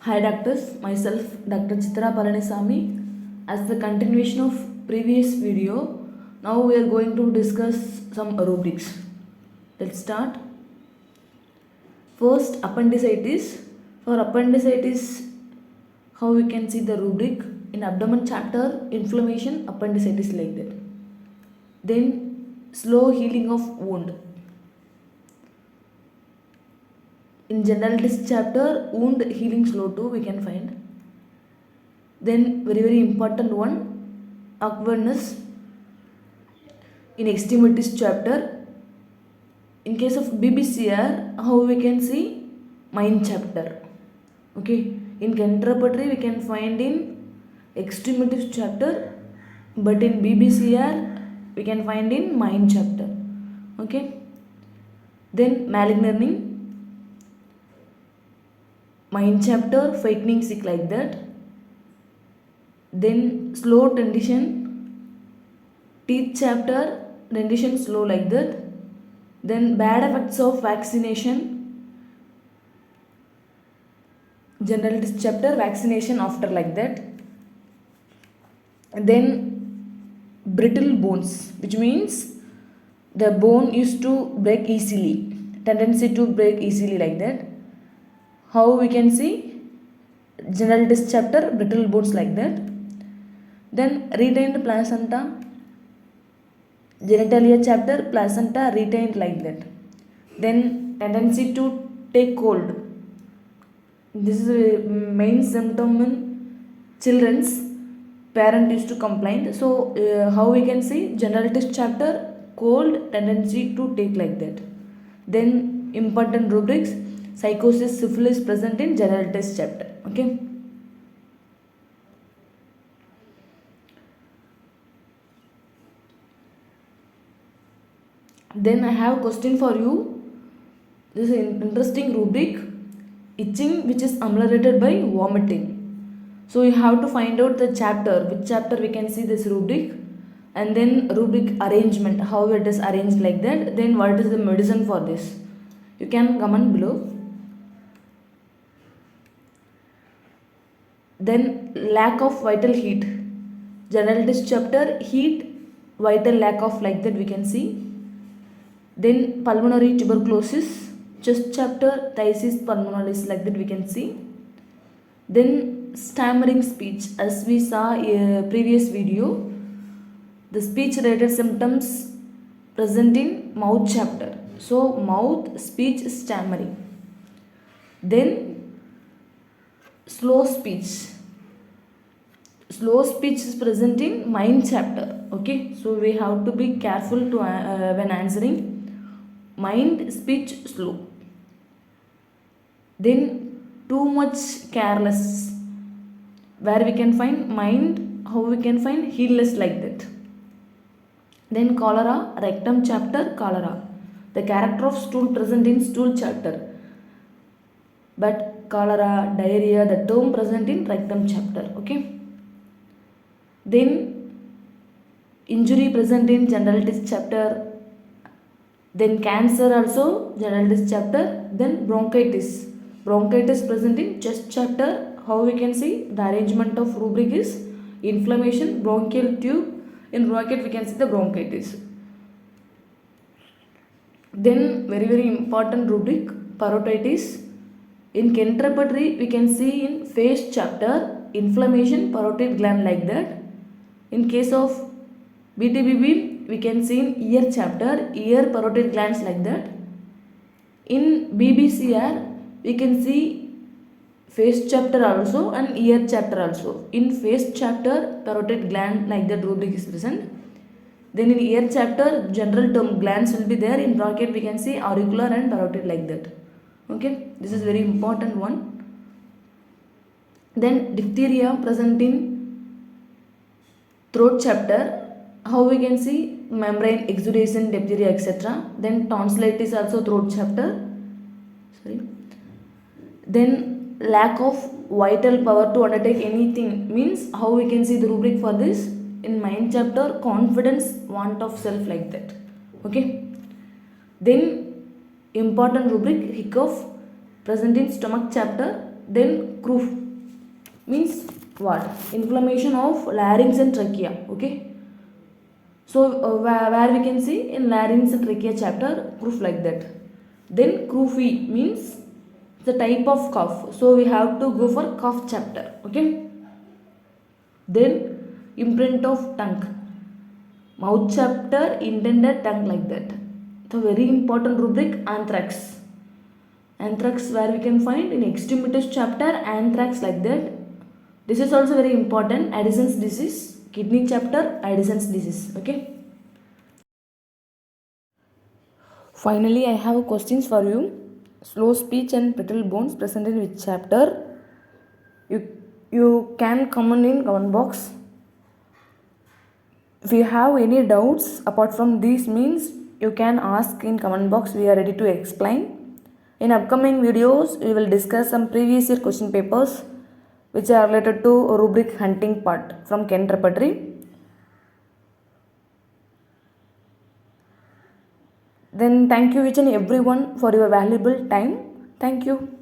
Hi doctors, myself Dr.Chithra As the continuation of previous video, now we are going to discuss some rubrics. Let's start. First, appendicitis. For appendicitis, how we can see the rubric in abdomen chapter, inflammation, appendicitis like that. Then slow healing of wound. In generalitis chapter, wound healing slow too we can find. Then very important one, awkwardness. In extremities chapter, in case of BBCR, how we can see mind chapter. Okay, in Repertory we can find in extremities chapter, but in BBCR we can find in mind chapter. Okay, then malignant, mind chapter, fakening sick like that. Then slow dentition, teeth chapter, dentition slow like that. Then bad effects of vaccination, generalitis chapter, vaccination after like that. Then brittle bones, which means the bone used to break easily, tendency to break easily like that. How we can see generalitis chapter, brittle bones like that. Then retained placenta, genitalia chapter, placenta retained like that. Then tendency to take cold. This is a main symptom in children's. Parent used to complain. So how we can see generalitis chapter, cold, tendency to take like that. Then important rubrics, psychosis, syphilis present in generalitis chapter. Okay. Then I have a question for you. This is an interesting rubric, itching which is ameliorated by vomiting. So you have to find out the chapter, which chapter we can see this rubric, and then rubric arrangement, how it is arranged like that. Then what is the medicine for this? You can comment below. Then lack of vital heat, generalitis chapter, heat, vital lack of like that we can see. Then pulmonary tuberculosis, chest chapter, thysis pulmonalis like that we can see. Then stammering speech, as we saw in previous video, the speech related symptoms present in mouth chapter. So mouth, speech, stammering. Then slow speech. Slow speech is present in mind chapter. Okay, so we have to be careful to when answering. Mind, speech, slow. Then too much careless, where we can find mind, how we can find heedless like that. Then cholera, rectum chapter, cholera. The character of stool present in stool chapter, but cholera, diarrhea, the term present in rectum chapter. Okay. Then injury present in generalitis chapter. Then cancer also generalitis chapter. Then bronchitis. Bronchitis present in chest chapter. How we can see the arrangement of rubric is inflammation, bronchial tube. In bronchitis we can see the bronchitis. Then very important rubric, parotitis. In Kent Repertory we can see in face chapter, inflammation, parotid gland like that. In case of BTBB we can see in ear chapter, ear, parotid glands like that. In BBCR we can see face chapter also and ear chapter also. In face chapter, parotid gland like that rubric is present. Then in ear chapter, general term glands will be there. In bronchitis we can see auricular and parotid like that. Okay, this is very important one. Then diphtheria present in throat chapter. How we can see membrane exudation, diphtheria, etc. Then tonsillitis also throat chapter. Sorry. Then lack of vital power to undertake anything means how we can see the rubric for this in mind chapter, confidence, want of self like that. Okay. Then important rubric, hiccough present in stomach chapter, Then croup means what? Inflammation of larynx and trachea. Okay. So where we can see in larynx and trachea chapter, proof like that. Then croup means the type of cough. So we have to go for cough chapter. Okay. Then imprint of tongue. Mouth chapter, intended tongue like that. The very important rubric anthrax. Anthrax where we can find in extremities chapter anthrax like that. This is also very important. Addison's disease. Kidney chapter Addison's disease. Okay. Finally, I have questions for you. Slow speech and brittle bones present in which chapter? You can comment in comment box. If you have any doubts apart from these means, you can ask in comment box. We are ready to explain. In upcoming videos, we will discuss some previous year question papers which are related to rubric hunting part from Kent Repertory. Then thank you each and everyone for your valuable time. Thank you.